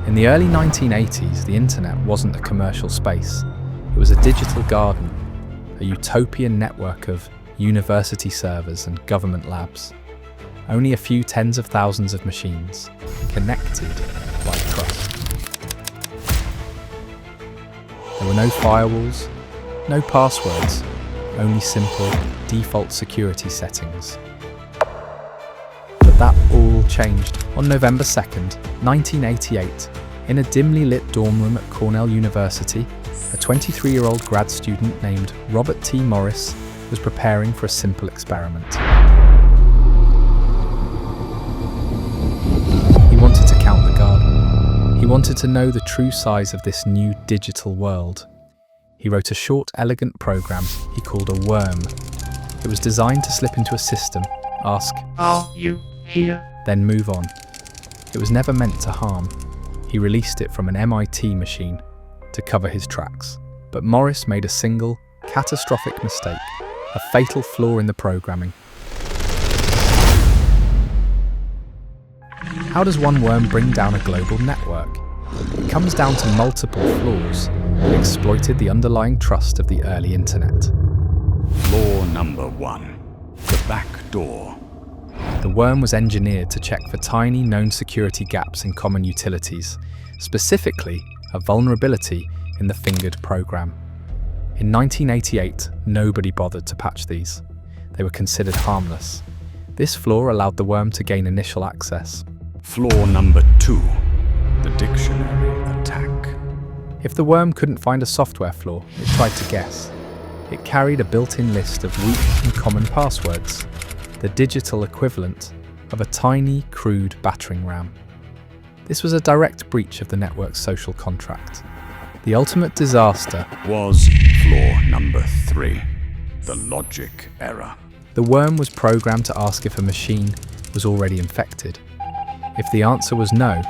In the early 1980s, the internet wasn't a commercial space. It was a digital garden, a utopian network of university servers and government labs. Only a few tens of thousands of machines, connected by trust. There were no firewalls, no passwords, only simple default security settings. But that all changed on November 2nd, 1988, in a dimly lit dorm room at Cornell University. A 23-year-old grad student named Robert T. Morris was preparing for a simple experiment. He wanted to count the garden. He wanted to know the true size of this new digital world. He wrote a short, elegant program he called a worm. It was designed to slip into a system, ask, "Are you here?" then move on. It was never meant to harm. He released it from an MIT machine to cover his tracks. But Morris made a single, catastrophic mistake, a fatal flaw in the programming. How does one worm bring down a global network? It comes down to multiple flaws that exploited the underlying trust of the early internet. Flaw number 1, the back door. The worm was engineered to check for tiny known security gaps in common utilities, specifically a vulnerability in the fingered program. In 1988, nobody bothered to patch these. They were considered harmless. This flaw allowed the worm to gain initial access. Flaw number 2, the dictionary attack. If the worm couldn't find a software flaw, it tried to guess. It carried a built-in list of weak and common passwords, the digital equivalent of a tiny, crude battering ram. This was a direct breach of the network's social contract. The ultimate disaster was flaw number 3, the logic error. The worm was programmed to ask if a machine was already infected. If the answer was no,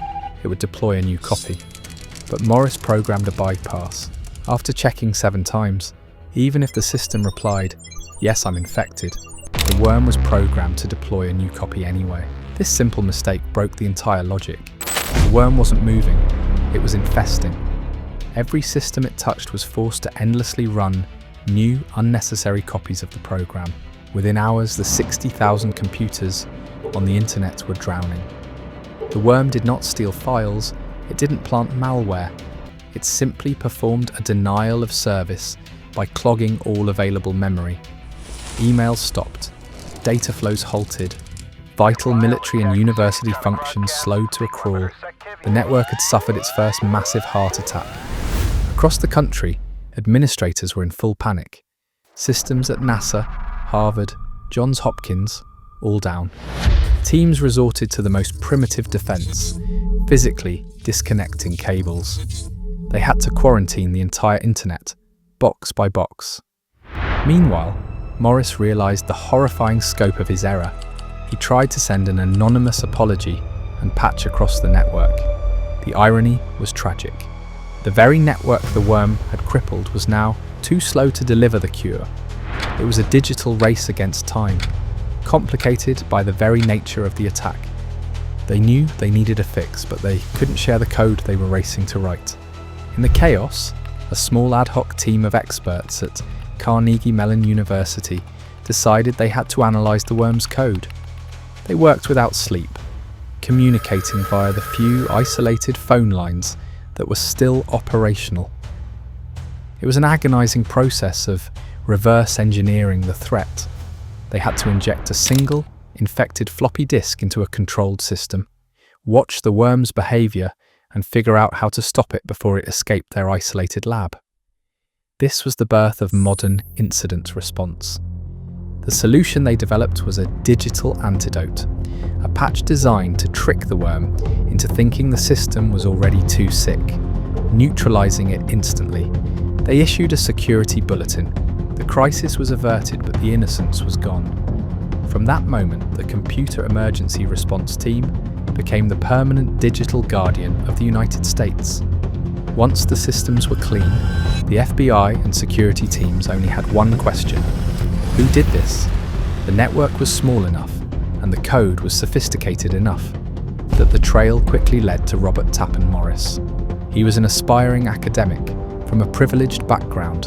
it would deploy a new copy. But Morris programmed a bypass. After checking 7 times, even if the system replied, "Yes, I'm infected," the worm was programmed to deploy a new copy anyway. This simple mistake broke the entire logic. The worm wasn't moving, it was infesting. Every system it touched was forced to endlessly run new, unnecessary copies of the program. Within hours, the 60,000 computers on the internet were drowning. The worm did not steal files, it didn't plant malware. It simply performed a denial of service by clogging all available memory. Emails stopped, data flows halted, vital military and university functions slowed to a crawl. The network had suffered its first massive heart attack. Across the country, administrators were in full panic. Systems at NASA, Harvard, Johns Hopkins, all down. Teams resorted to the most primitive defense, physically disconnecting cables. They had to quarantine the entire internet, box by box. Meanwhile, Morris realized the horrifying scope of his error. He tried to send an anonymous apology and patch across the network. The irony was tragic. The very network the worm had crippled was now too slow to deliver the cure. It was a digital race against time, complicated by the very nature of the attack. They knew they needed a fix, but they couldn't share the code they were racing to write. In the chaos, a small ad hoc team of experts at Carnegie Mellon University decided they had to analyze the worm's code. They worked without sleep, communicating via the few isolated phone lines that were still operational. It was an agonizing process of reverse engineering the threat. They had to inject a single, infected floppy disk into a controlled system, watch the worm's behavior, and figure out how to stop it before it escaped their isolated lab. This was the birth of modern incident response. The solution they developed was a digital antidote, a patch designed to trick the worm into thinking the system was already too sick, neutralizing it instantly. They issued a security bulletin. The crisis was averted, but the innocence was gone. From that moment, the Computer Emergency Response Team became the permanent digital guardian of the United States. Once the systems were clean, the FBI and security teams only had one question: who did this? The network was small enough, and the code was sophisticated enough. that the trail quickly led to Robert Tappan Morris. He was an aspiring academic from a privileged background,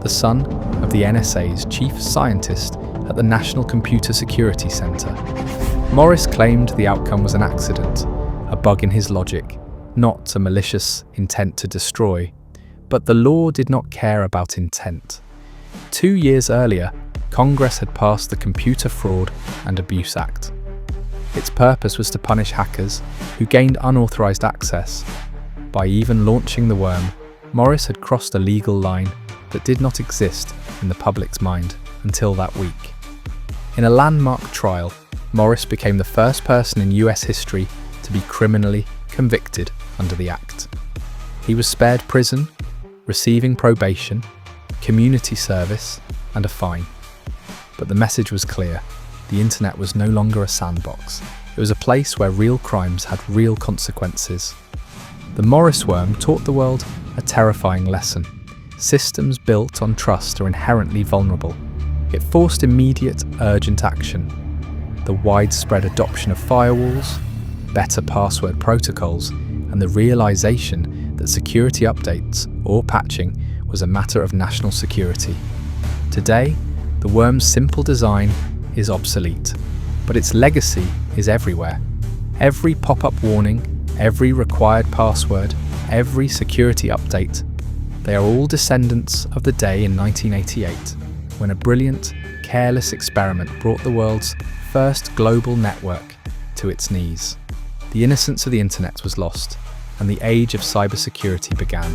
the son of the NSA's chief scientist at the National Computer Security Center. Morris claimed the outcome was an accident, a bug in his logic, not a malicious intent to destroy. But the law did not care about intent. 2 years earlier, Congress had passed the Computer Fraud and Abuse Act. Its purpose was to punish hackers who gained unauthorized access. By even launching the worm, Morris had crossed a legal line that did not exist in the public's mind until that week. In a landmark trial, Morris became the first person in US history to be criminally convicted under the Act. He was spared prison, receiving probation, community service, and a fine. But the message was clear. The internet was no longer a sandbox. It was a place where real crimes had real consequences. The Morris worm taught the world a terrifying lesson. Systems built on trust are inherently vulnerable. It forced immediate, urgent action. The widespread adoption of firewalls, better password protocols, and the realization that security updates or patching was a matter of national security. Today, the worm's simple design is obsolete, but its legacy is everywhere. Every pop-up warning, every required password, every security update, they are all descendants of the day in 1988, when a brilliant, careless experiment brought the world's first global network to its knees. The innocence of the internet was lost, and the age of cybersecurity began.